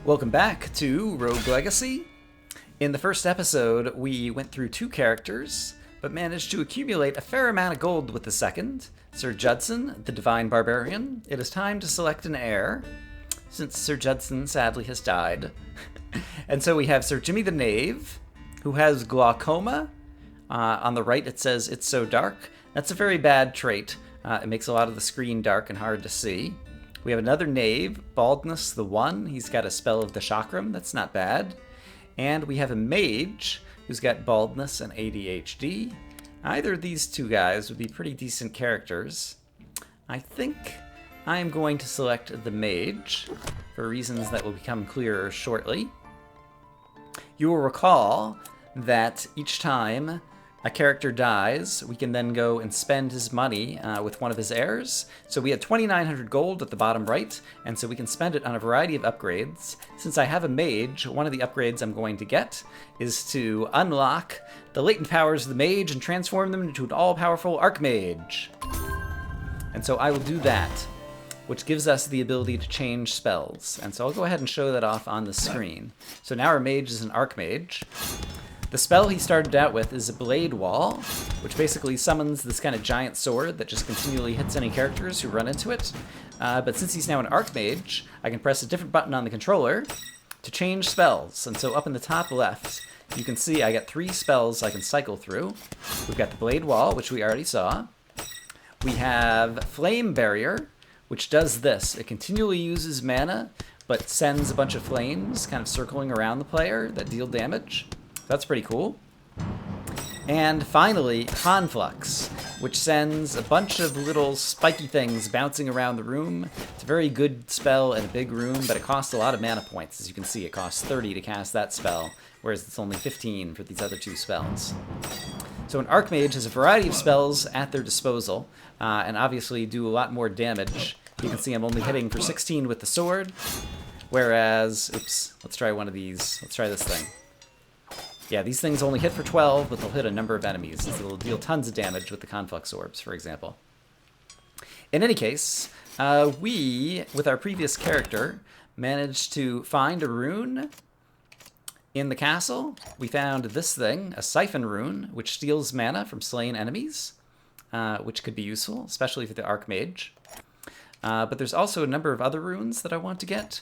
Welcome back to Rogue Legacy. In the first episode, we went through 2 characters, but managed to accumulate a fair amount of gold with the second, Sir Judson, the Divine Barbarian. It is time to select an heir, since Sir Judson sadly has died. And so we have Sir Jimmy the Knave, who has glaucoma. On the right it says, "It's so dark." That's a very bad trait. It makes a lot of the screen dark and hard to see. We have another knave, Baldness the One. He's got a spell of the chakram. That's not bad. And we have a mage who's got baldness and ADHD. Either of these 2 guys would be pretty decent characters. I think I am going to select the mage for reasons that will become clearer shortly. You will recall that each time a character dies, we can then go and spend his money with one of his heirs. So we had 2,900 gold at the bottom right, and so we can spend it on a variety of upgrades. Since I have a mage, one of the upgrades I'm going to get is to unlock the latent powers of the mage and transform them into an all-powerful archmage. And so I will do that, which gives us the ability to change spells. And so I'll go ahead and show that off on the screen. So now our mage is an archmage. The spell he started out with is a Blade Wall, which basically summons this kind of giant sword that just continually hits any characters who run into it. But since he's now an Archmage, I can press a different button on the controller to change spells. And so up in the top left, you can see I got 3 spells I can cycle through. We've got the Blade Wall, which we already saw. We have Flame Barrier, which does this. It continually uses mana, but sends a bunch of flames kind of circling around the player that deal damage. That's pretty cool. And finally, Conflux, which sends a bunch of little spiky things bouncing around the room. It's a very good spell in a big room, but it costs a lot of mana points. As you can see, it costs 30 to cast that spell, whereas it's only 15 for these other 2 spells. So an Archmage has a variety of spells at their disposal, and obviously do a lot more damage. You can see I'm only hitting for 16 with the sword, whereas, oops, let's try one of these. Let's try this thing. Yeah, these things only hit for 12, but they'll hit a number of enemies. So they'll deal tons of damage with the Conflux Orbs, for example. In any case, we, with our previous character, managed to find a rune in the castle. We found this thing, a Siphon Rune, which steals mana from slain enemies, which could be useful, especially for the Archmage. But there's also a number of other runes that I want to get.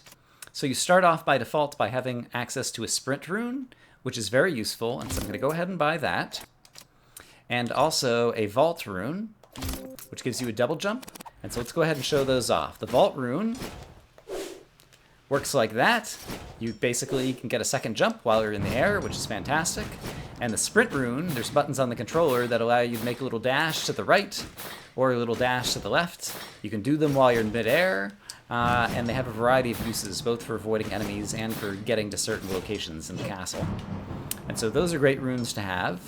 So you start off by default by having access to a Sprint Rune, which is very useful, and so I'm going to go ahead and buy that. And also a Vault Rune, which gives you a double jump. And so let's go ahead and show those off. The Vault Rune works like that. You basically can get a second jump while you're in the air, which is fantastic. And the Sprint Rune, there's buttons on the controller that allow you to make a little dash to the right or a little dash to the left. You can do them while you're in midair. And they have a variety of uses, both for avoiding enemies and for getting to certain locations in the castle. And so those are great runes to have.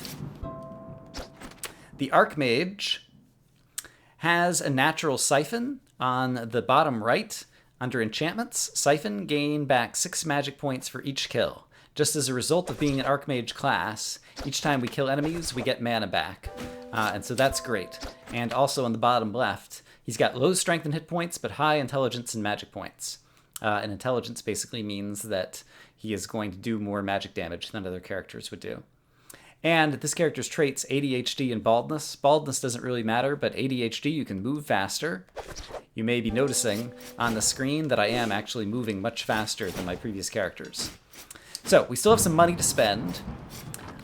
The Archmage has a natural siphon on the bottom right. Under enchantments, siphon gain back 6 magic points for each kill. Just as a result of being an Archmage class, each time we kill enemies, we get mana back. And so that's great. And also on the bottom left, he's got low strength and hit points, but high intelligence and magic points. And intelligence basically means that he is going to do more magic damage than other characters would do. And this character's traits, ADHD and baldness. Baldness doesn't really matter, but ADHD, you can move faster. You may be noticing on the screen that I am actually moving much faster than my previous characters. So we still have some money to spend.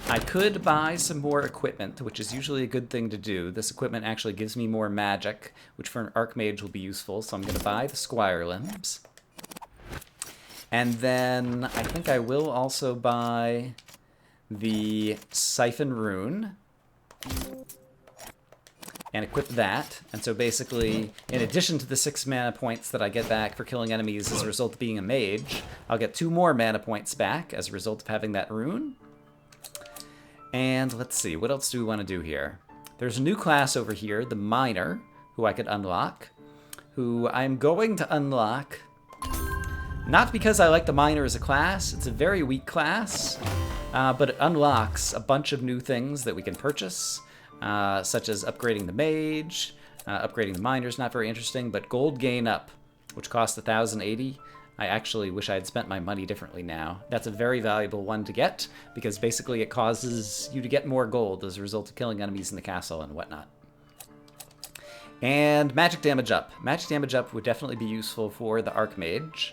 I could buy some more equipment, which is usually a good thing to do. This equipment actually gives me more magic, which for an Archmage will be useful, so I'm going to buy the Squire Limbs. And then I think I will also buy the Siphon Rune and equip that. And so basically, in addition to the 6 mana points that I get back for killing enemies as a result of being a mage, I'll get 2 more mana points back as a result of having that rune. And let's see, what else do we want to do here? There's a new class over here, the Miner, who I could unlock, who I'm going to unlock, not because I like the Miner as a class. It's a very weak class, but it unlocks a bunch of new things that we can purchase, such as upgrading the Mage, upgrading the Miner's not very interesting, but Gold Gain Up, which costs 1,080, I actually wish I had spent my money differently now. That's a very valuable one to get, because basically it causes you to get more gold as a result of killing enemies in the castle and whatnot. And magic damage up. Magic damage up would definitely be useful for the Archmage.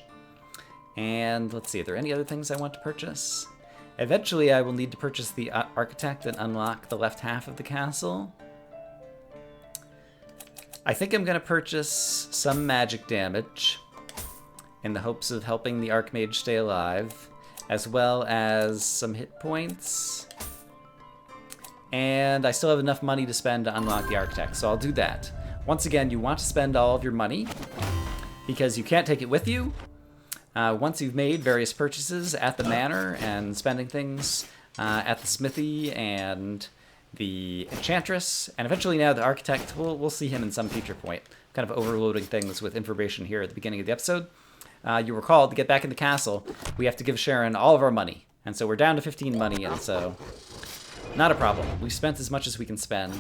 And let's see, are there any other things I want to purchase? Eventually I will need to purchase the Architect and unlock the left half of the castle. I think I'm going to purchase some magic damage in the hopes of helping the Archmage stay alive, as well as some hit points. And I still have enough money to spend to unlock the Architect, so I'll do that. Once again, you want to spend all of your money, because you can't take it with you. Once you've made various purchases at the manor and spending things at the smithy and the enchantress, and eventually now the Architect, we'll see him in some future point. Kind of overloading things with information here at the beginning of the episode. You recall, to get back in the castle, we have to give Sharon all of our money. And so we're down to 15 money, and so not a problem. We've spent as much as we can spend.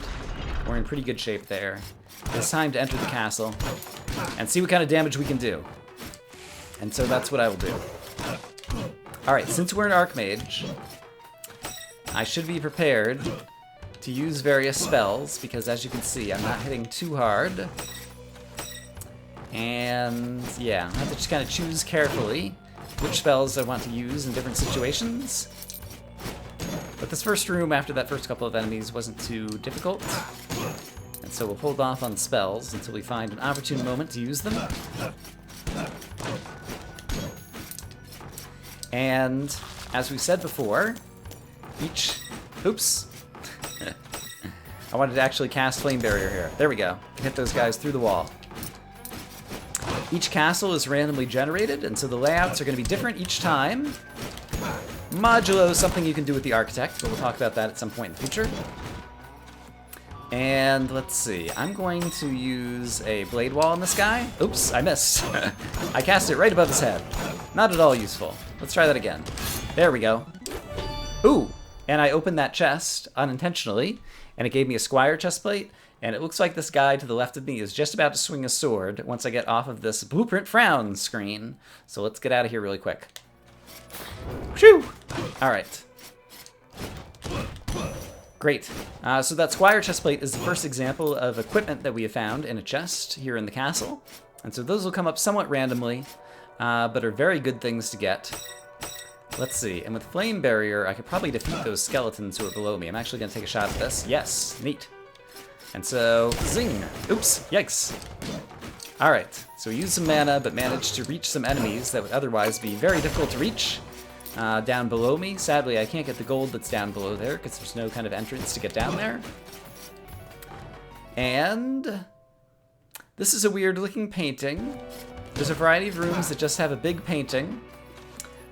We're in pretty good shape there. It's time to enter the castle and see what kind of damage we can do. And so that's what I will do. Alright, since we're an Archmage, I should be prepared to use various spells, because as you can see, I'm not hitting too hard. And yeah, I have to just kind of choose carefully which spells I want to use in different situations. But this first room, after that first couple of enemies, wasn't too difficult. And so we'll hold off on spells until we find an opportune moment to use them. And as we said before, each... Oops. I wanted to actually cast Flame Barrier here. There we go. Hit those guys through the wall. Each castle is randomly generated, and so the layouts are going to be different each time. Modulo is something you can do with the Architect, but we'll talk about that at some point in the future. And let's see, I'm going to use a Blade Wall on this guy. Oops, I missed. I cast it right above his head. Not at all useful. Let's try that again. There we go. Ooh, and I opened that chest unintentionally, and it gave me a Squire chestplate, and it looks like this guy to the left of me is just about to swing a sword once I get off of this Blueprint Frown screen. So let's get out of here really quick. Whew! Alright. Great. So that Squire chestplate is the first example of equipment that we have found in a chest here in the castle. And so those will come up somewhat randomly, but are very good things to get. Let's see, and with Flame Barrier, I could probably defeat those skeletons who are below me. I'm actually going to take a shot at this. Yes, neat. And so, zing! Oops, yikes. Alright, so we used some mana, but managed to reach some enemies that would otherwise be very difficult to reach down below me. Sadly, I can't get the gold that's down below there, because there's no kind of entrance to get down there. And this is a weird-looking painting. There's a variety of rooms that just have a big painting.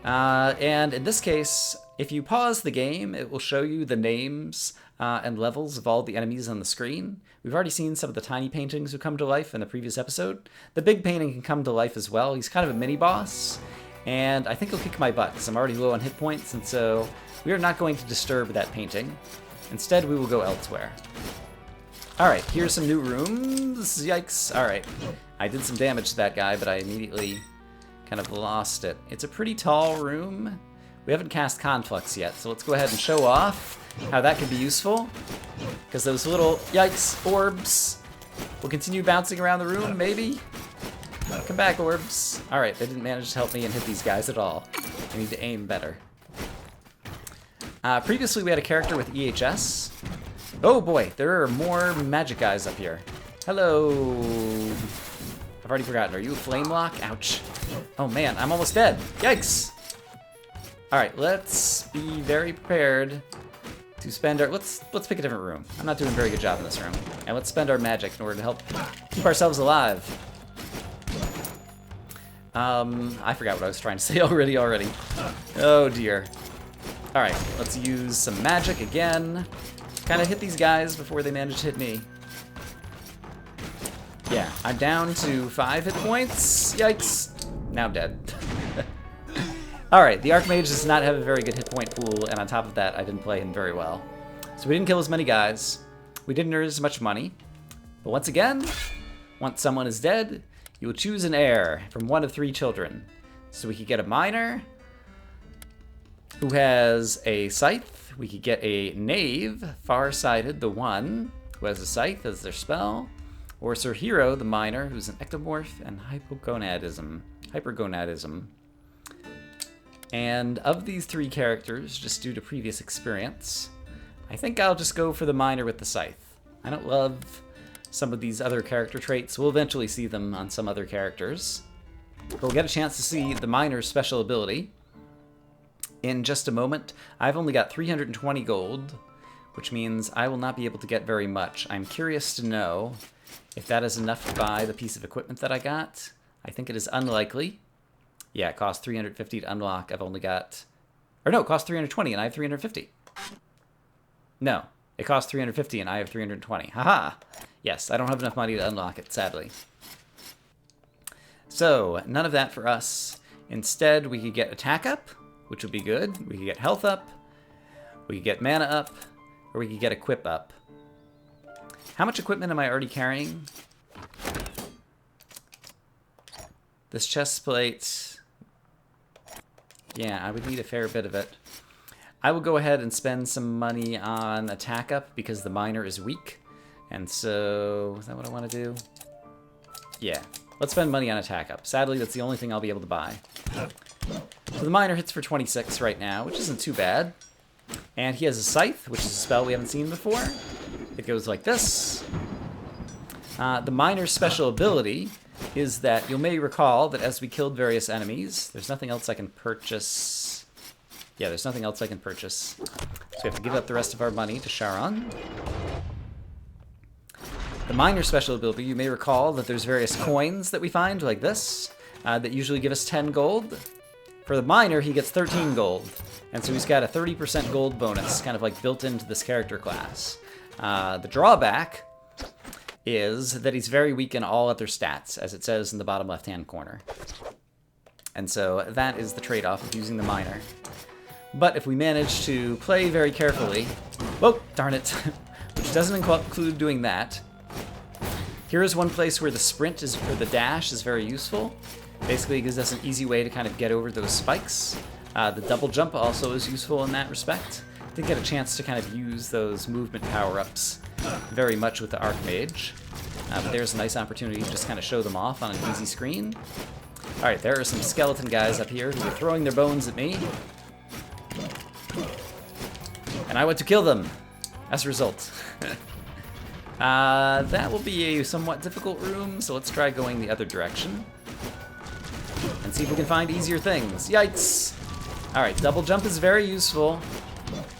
And in this case, if you pause the game, it will show you the names and levels of all the enemies on the screen. We've already seen some of the tiny paintings who come to life in the previous episode. The big painting can come to life as well. He's kind of a mini-boss, and I think he'll kick my butt because I'm already low on hit points, and so we are not going to disturb that painting. Instead, we will go elsewhere. Alright, here's some new rooms. Yikes. Alright, I did some damage to that guy, but I immediately kind of lost it. It's a pretty tall room. We haven't cast Conflux yet, so let's go ahead and show off how that could be useful. Because those little, yikes, orbs will continue bouncing around the room, maybe? Come back, orbs. Alright, they didn't manage to help me and hit these guys at all. I need to aim better. Previously, we had a character with EHS. Oh boy, there are more magic guys up here. Hello. I've already forgotten. Are you a flame lock? Ouch. Oh man, I'm almost dead. Yikes. Alright, let's be very prepared to spend our... Let's pick a different room. I'm not doing a very good job in this room. And let's spend our magic in order to help keep ourselves alive. I forgot what I was trying to say already. Oh dear. Alright, let's use some magic again. Kind of hit these guys before they manage to hit me. Yeah, I'm down to 5 hit points. Yikes. Now I'm dead. Alright, the Archmage does not have a very good hit point pool, and on top of that, I didn't play him very well. So we didn't kill as many guys. We didn't earn as much money. But once again, once someone is dead, you will choose an heir from one of 3 children. So we could get a miner who has a scythe. We could get a knave, far-sighted, the one who has a scythe as their spell. Or Sir Hero, the miner, who's an ectomorph and hypergonadism. And of these three characters, just due to previous experience, I think I'll just go for the miner with the scythe. I don't love some of these other character traits. We'll eventually see them on some other characters. But we'll get a chance to see the miner's special ability in just a moment. I've only got 320 gold, which means I will not be able to get very much. I'm curious to know if that is enough to buy the piece of equipment that I got. I think it is unlikely. Yeah, it costs 350 to unlock. I've only got... Or no, it costs 320 and I have 350. No, it costs 350 and I have 320. Haha! Yes, I don't have enough money to unlock it, sadly. So, none of that for us. Instead, we could get attack up, which would be good. We could get health up. We could get mana up. Or we could get equip up. How much equipment am I already carrying? This chest plate... Yeah, I would need a fair bit of it. I will go ahead and spend some money on attack up because the miner is weak. And so... Is that what I want to do? Yeah. Let's spend money on attack up. Sadly, that's the only thing I'll be able to buy. So the miner hits for 26 right now, which isn't too bad. And he has a scythe, which is a spell we haven't seen before. It goes like this. The miner's special ability is that you may recall that as we killed various enemies, there's nothing else I can purchase. Yeah, there's nothing else I can purchase. So we have to give up the rest of our money to Charon. The miner's special ability, you may recall that there's various coins that we find, like this, that usually give us 10 gold. For the miner, he gets 13 gold, and so he's got a 30% gold bonus, kind of like built into this character class. The drawback is that he's very weak in all other stats, as it says in the bottom left-hand corner. And so that is the trade-off of using the miner. But if we manage to play very carefully... Whoa, darn it. Which doesn't include doing that. Here is one place where the sprint is, or the dash is very useful. Basically, it gives us an easy way to kind of get over those spikes. The double jump also is useful in that respect. I didn't get a chance to kind of use those movement power-ups very much with the Archmage. But there's a nice opportunity to just kind of show them off on an easy screen. Alright, there are some skeleton guys up here who are throwing their bones at me. And I went to kill them, as a result. That will be a somewhat difficult room, so let's try going the other direction. And see if we can find easier things. Yikes! Alright, double jump is very useful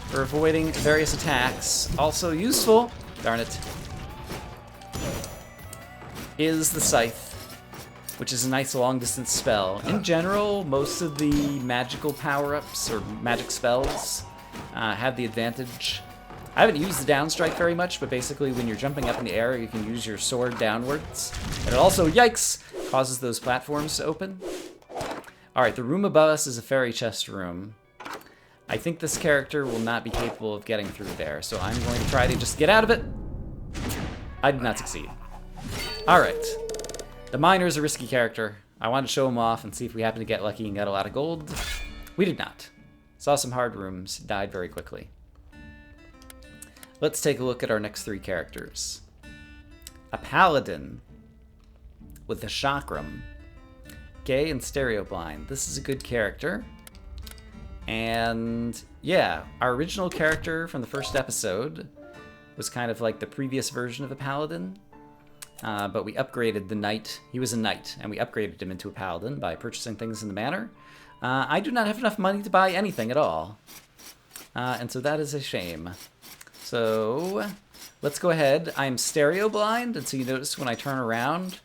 for avoiding various attacks. Also useful, darn it, is the Scythe, which is a nice long-distance spell. In general, most of the magical power-ups, or magic spells, have the advantage. I haven't used the downstrike very much, but basically when you're jumping up in the air, you can use your sword downwards. And it also, yikes, causes those platforms to open. Alright, the room above us is a fairy chest room. I think this character will not be capable of getting through there, so I'm going to try to just get out of it. I did not succeed. Alright. The miner is a risky character. I wanted to show him off and see if we happen to get lucky and get a lot of gold. We did not. Saw some hard rooms, died very quickly. Let's take a look at our next three characters. A Paladin with a Chakram. Gay and stereo blind. This is a good character. And yeah, our original character from the first episode was kind of like the previous version of a Paladin. But we upgraded the knight. He was a knight, and we upgraded him into a Paladin by purchasing things in the manor. I do not have enough money to buy anything at all. And so that is a shame. So let's go ahead. I'm stereo blind, and so you notice when I turn around,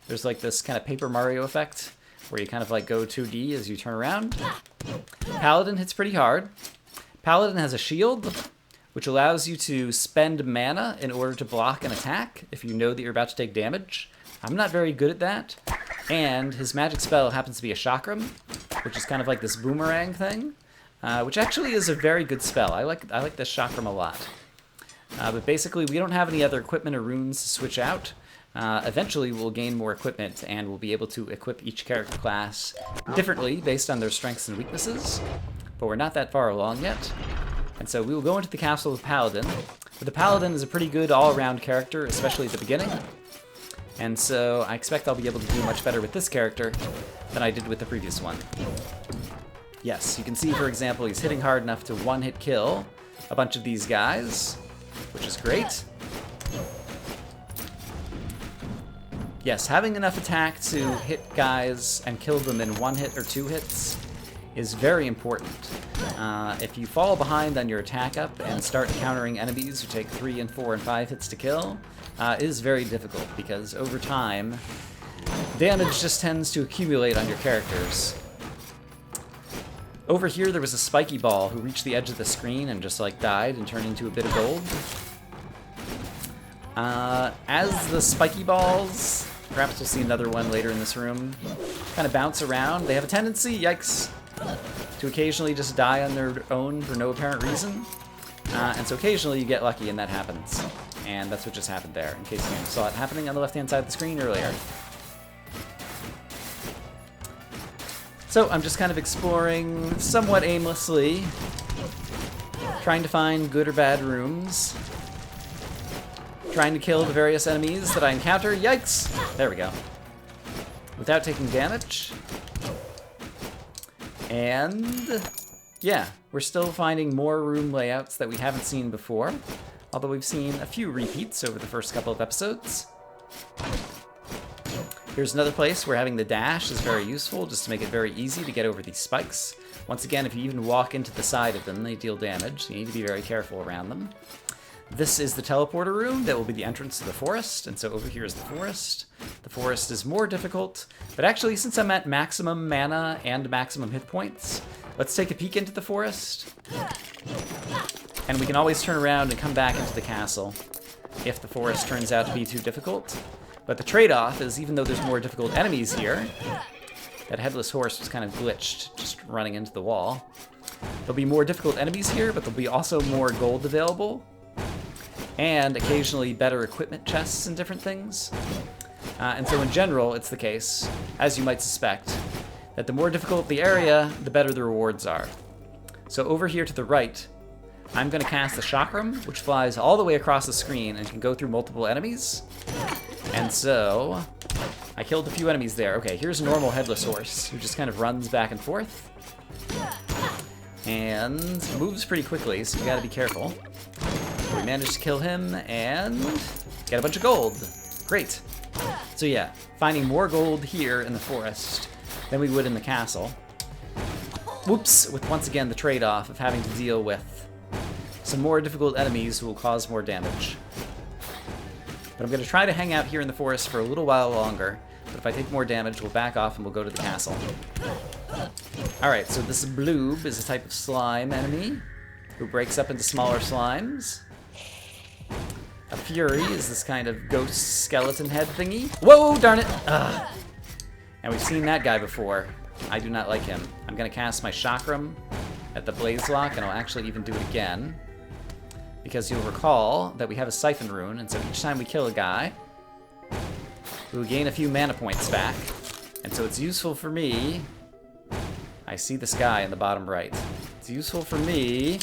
there's like this kind of Paper Mario effect where you kind of like go 2D as you turn around. Paladin hits pretty hard. Paladin has a shield, which allows you to spend mana in order to block an attack if you know that you're about to take damage. I'm not very good at that. And his magic spell happens to be a Chakram, which is kind of like this boomerang thing, which actually is a very good spell. I like this Chakram a lot. But basically, we don't have any other equipment or runes to switch out. Eventually, we'll gain more equipment, and we'll be able to equip each character class differently based on their strengths and weaknesses. But we're not that far along yet. And so we will go into the castle with Paladin. But the Paladin is a pretty good all-around character, especially at the beginning. And so I expect I'll be able to do much better with this character than I did with the previous one. Yes, you can see, for example, he's hitting hard enough to one-hit kill a bunch of these guys, which is great. Yes, having enough attack to hit guys and kill them in one hit or two hits is very important. If you fall behind on your attack up and start encountering enemies who take 3 and 4 and 5 hits to kill, it is very difficult because over time, damage just tends to accumulate on your characters. Over here, there was a spiky ball who reached the edge of the screen and just like died and turned into a bit of gold. As the spiky balls, perhaps we'll see another one later in this room, kind of bounce around, they have a tendency, yikes, to occasionally just die on their own for no apparent reason. And so occasionally you get lucky and that happens. And that's what just happened there, in case you saw it happening on the left-hand side of the screen earlier. So I'm just kind of exploring somewhat aimlessly, trying to find good or bad rooms, trying to kill the various enemies that I encounter. Yikes! There we go. Without taking damage. And yeah, we're still finding more room layouts that we haven't seen before, although we've seen a few repeats over the first couple of episodes. Here's another place where having the dash is very useful, just to make it very easy to get over these spikes. Once again, if you even walk into the side of them, they deal damage, so you need to be very careful around them. This is the teleporter room that will be the entrance to the forest, and so over here is the forest. The forest is more difficult, but actually, since I'm at maximum mana and maximum hit points, let's take a peek into the forest. And we can always turn around and come back into the castle if the forest turns out to be too difficult. But the trade-off is, even though there's more difficult enemies here, that headless horse was kind of glitched, just running into the wall. There'll be more difficult enemies here, but there'll be also more gold available, and occasionally better equipment chests and different things. And so in general, it's the case, as you might suspect, that the more difficult the area, the better the rewards are. So over here to the right, I'm going to cast the Chakram, which flies all the way across the screen and can go through multiple enemies. And so, I killed a few enemies there. Okay, here's a normal headless horse, who just kind of runs back and forth. And moves pretty quickly, so you gotta be careful. We managed to kill him, and get a bunch of gold. Great. So yeah, finding more gold here in the forest than we would in the castle. Whoops, with once again the trade-off of having to deal with some more difficult enemies who will cause more damage. But I'm going to try to hang out here in the forest for a little while longer, but if I take more damage, we'll back off and we'll go to the castle. Alright, so this bloob is a type of slime enemy who breaks up into smaller slimes. A fury is this kind of ghost skeleton head thingy. Whoa, darn it! Ugh. And we've seen that guy before. I do not like him. I'm going to cast my Chakram at the Blaze Lock, and I'll actually even do it again, because you'll recall that we have a Siphon Rune, and so each time we kill a guy, we'll gain a few mana points back. And so it's useful for me... I see this guy in the bottom right. It's useful for me...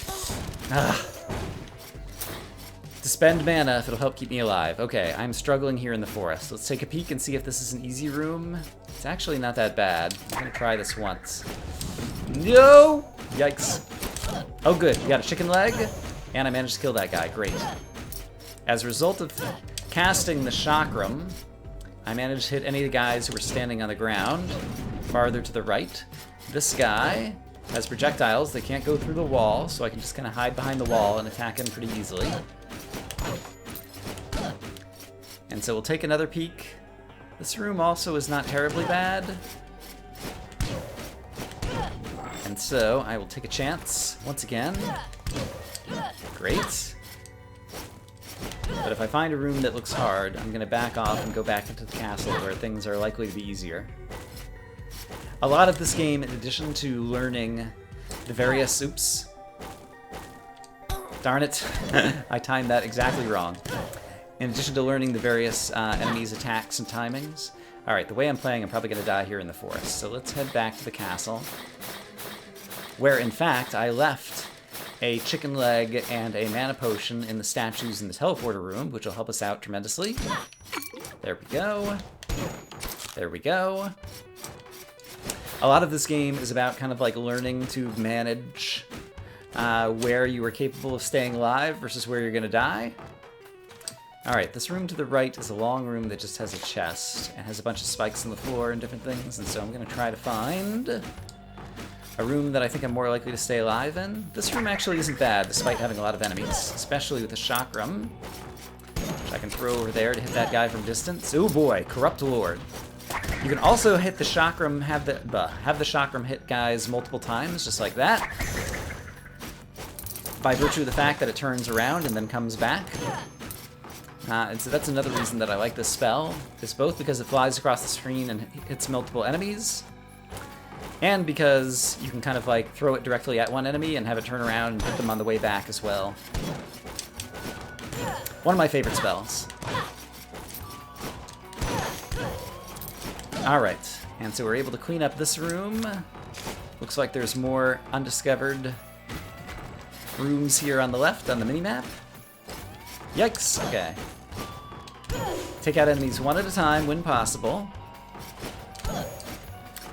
to spend mana if it'll help keep me alive. Okay, I'm struggling here in the forest. Let's take a peek and see if this is an easy room. It's actually not that bad. I'm gonna try this once. No! Yikes. Oh good, we got a chicken leg. And I managed to kill that guy. Great. As a result of casting the Chakram, I managed to hit any of the guys who were standing on the ground farther to the right. This guy has projectiles that can't go through the wall, so I can just kind of hide behind the wall and attack him pretty easily. And so we'll take another peek. This room also is not terribly bad. And so I will take a chance once again. Great. But if I find a room that looks hard, I'm going to back off and go back into the castle where things are likely to be easier. A lot of this game, in addition to learning the various... Oops. Darn it. I timed that exactly wrong. in addition to learning the various enemies' attacks and timings. Alright, the way I'm playing, I'm probably going to die here in the forest. So let's head back to the castle, where, in fact, I left a chicken leg and a mana potion in the statues in the teleporter room, which will help us out tremendously. There we go. There we go. A lot of this game is about kind of like learning to manage where you are capable of staying alive versus where you're going to die. Alright, this room to the right is a long room that just has a chest and has a bunch of spikes on the floor and different things, and so I'm going to try to find a room that I think I'm more likely to stay alive in. This room actually isn't bad, despite having a lot of enemies, especially with the chakram, which I can throw over there to hit that guy from distance. Oh boy, Corrupt Lord. You can also hit the chakram, have the chakram hit guys multiple times, just like that, by virtue of the fact that it turns around and then comes back. And so that's another reason that I like this spell, is both because it flies across the screen and hits multiple enemies, and because you can kind of like throw it directly at one enemy and have it turn around and hit them on the way back as well. One of my favorite spells. Alright, and so we're able to clean up this room. Looks like there's more undiscovered rooms here on the left on the minimap. Yikes, okay. Take out enemies one at a time when possible.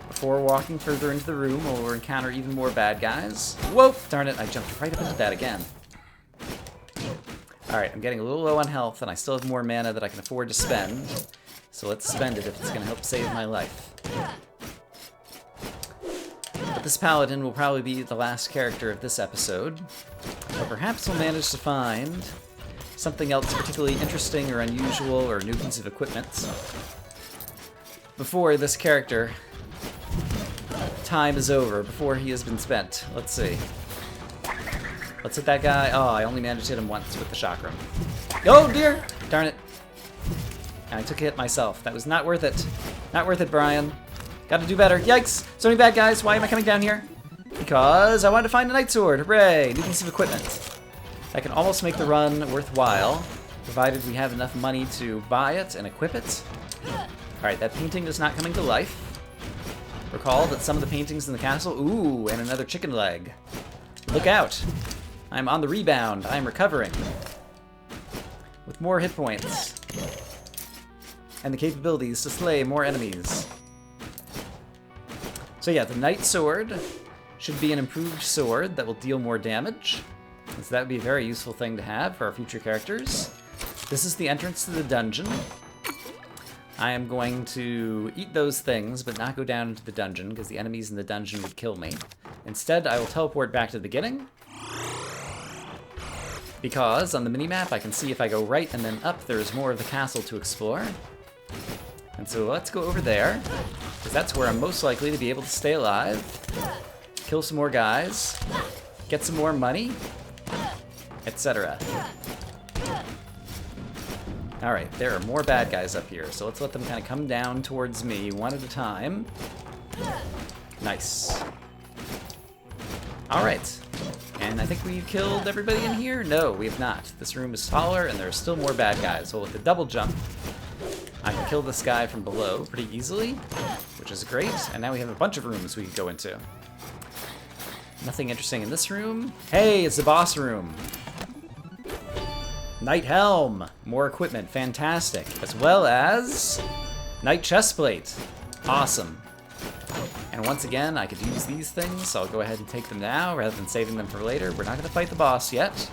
Before walking further into the room, we'll encounter even more bad guys. Whoa! Darn it, I jumped right up into that again. Alright, I'm getting a little low on health, and I still have more mana that I can afford to spend. So let's spend it if it's going to help save my life. But this Paladin will probably be the last character of this episode. But perhaps we'll manage to find something else particularly interesting or unusual or a new piece of equipment before this character time is over, before he has been spent. Let's see. Let's hit that guy. Oh, I only managed to hit him once with the chakram. Oh dear! Darn it. And I took a hit myself. That was not worth it. Not worth it, Brian. Gotta do better. Yikes! So many bad guys. Why am I coming down here? Because I wanted to find a Night Sword. Hooray! New piece of equipment. That can almost make the run worthwhile, provided we have enough money to buy it and equip it. Alright, that painting is not coming to life. Recall that some of the paintings in the castle... Ooh, and another chicken leg. Look out! I'm on the rebound. I'm recovering. With more hit points. And the capabilities to slay more enemies. So yeah, the Night Sword should be an improved sword that will deal more damage. So that would be a very useful thing to have for our future characters. This is the entrance to the dungeon. I am going to eat those things, but not go down into the dungeon, because the enemies in the dungeon would kill me. Instead, I will teleport back to the beginning. Because on the minimap, I can see if I go right and then up, there's more of the castle to explore. And so let's go over there, because that's where I'm most likely to be able to stay alive, kill some more guys, get some more money, etc. Alright, there are more bad guys up here, so let's let them kind of come down towards me one at a time. Nice. Alright, and I think we've killed everybody in here? No, we have not. This room is taller, and there are still more bad guys. So with the double jump, I can kill this guy from below pretty easily, which is great. And now we have a bunch of rooms we can go into. Nothing interesting in this room. Hey, it's the boss room. Knight Helm. More equipment. Fantastic. As well as Knight Chestplate. Awesome. And once again, I could use these things, so I'll go ahead and take them now rather than saving them for later. We're not going to fight the boss yet.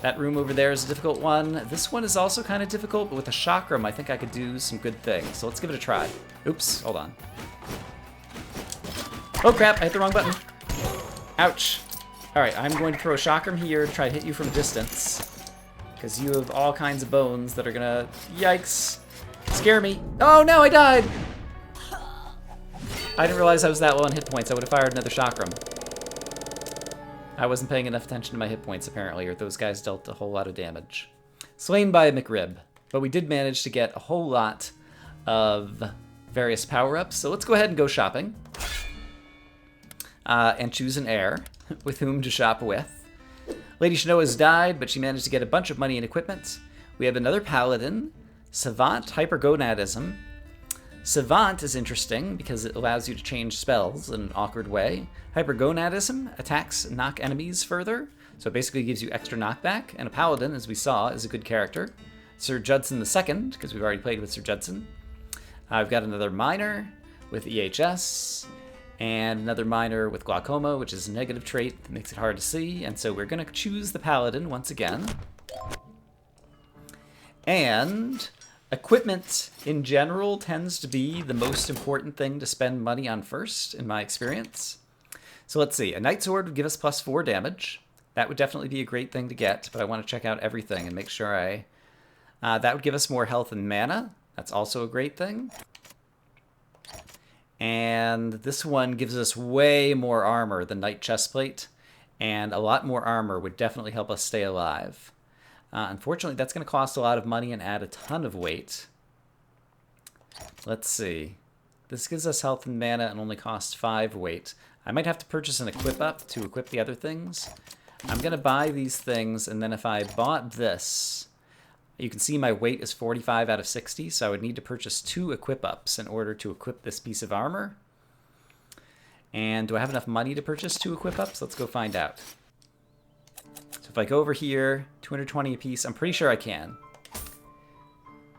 That room over there is a difficult one. This one is also kind of difficult, but with a chakram, I think I could do some good things. So let's give it a try. Oops, hold on. Oh crap, I hit the wrong button. Ouch. Alright, I'm going to throw a chakram here to try to hit you from a distance, because you have all kinds of bones that are gonna, yikes, scare me. Oh no, I died! I didn't realize I was that low on hit points. I would have fired another chakram. I wasn't paying enough attention to my hit points, apparently, or those guys dealt a whole lot of damage. Slain by a McRib. But we did manage to get a whole lot of various power-ups, so let's go ahead and go shopping. And choose an heir with whom to shop with. Lady Shanoa has died, but she managed to get a bunch of money and equipment. we have another Paladin, Savant Hypergonadism. Savant is interesting because it allows you to change spells in an awkward way. Hypergonadism attacks knock enemies further, so it basically gives you extra knockback. And a Paladin, as we saw, is a good character. Sir Judson II, because we've already played with Sir Judson. I've got another Miner with EHS, and another Miner with Glaucoma, which is a negative trait that makes it hard to see. And so we're going to choose the Paladin once again. And equipment, in general, tends to be the most important thing to spend money on first, in my experience. So let's see. A Night Sword would give us +4 damage. That would definitely be a great thing to get, but I want to check out everything and make sure I... that would give us more health and mana. That's also a great thing. And this one gives us way more armor than Knight Chestplate, and a lot more armor would definitely help us stay alive. Unfortunately, that's going to cost a lot of money and add a ton of weight. Let's see. This gives us health and mana and only costs 5 weight. I might have to purchase an equip up to equip the other things. I'm going to buy these things, and then if I bought this, you can see my weight is 45 out of 60, so I would need to purchase 2 equip ups in order to equip this piece of armor. And do I have enough money to purchase 2 equip ups? Let's go find out. So if I go over here, 220 apiece, I'm pretty sure I can.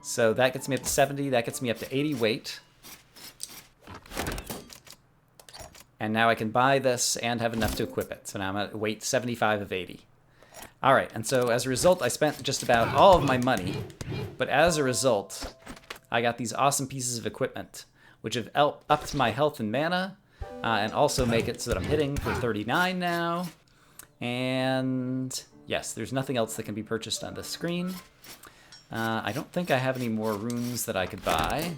So that gets me up to 70, that gets me up to 80 weight. And now I can buy this and have enough to equip it. So now I'm at weight 75 of 80. All right, and so as a result, I spent just about all of my money. But as a result, I got these awesome pieces of equipment, which have upped my health and mana, and also make it so that I'm hitting for 39 now. And yes, there's nothing else that can be purchased on this screen. I don't think I have any more runes that I could buy.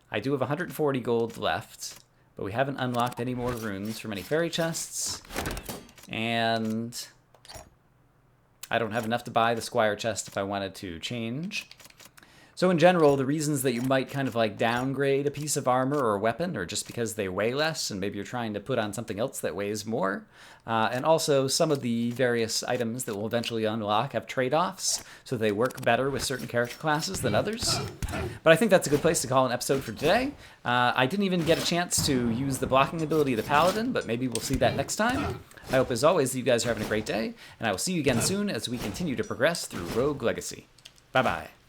I do have 140 gold left, but we haven't unlocked any more runes from any fairy chests. And I don't have enough to buy the Squire chest if I wanted to change. So in general, the reasons that you might kind of like downgrade a piece of armor or a weapon are just because they weigh less and maybe you're trying to put on something else that weighs more. And also some of the various items that will eventually unlock have trade-offs, so they work better with certain character classes than others. But I think that's a good place to call an episode for today. I didn't even get a chance to use the blocking ability of the Paladin, but maybe we'll see that next time. I hope, as always, that you guys are having a great day, and I will see you again soon as we continue to progress through Rogue Legacy. Bye-bye.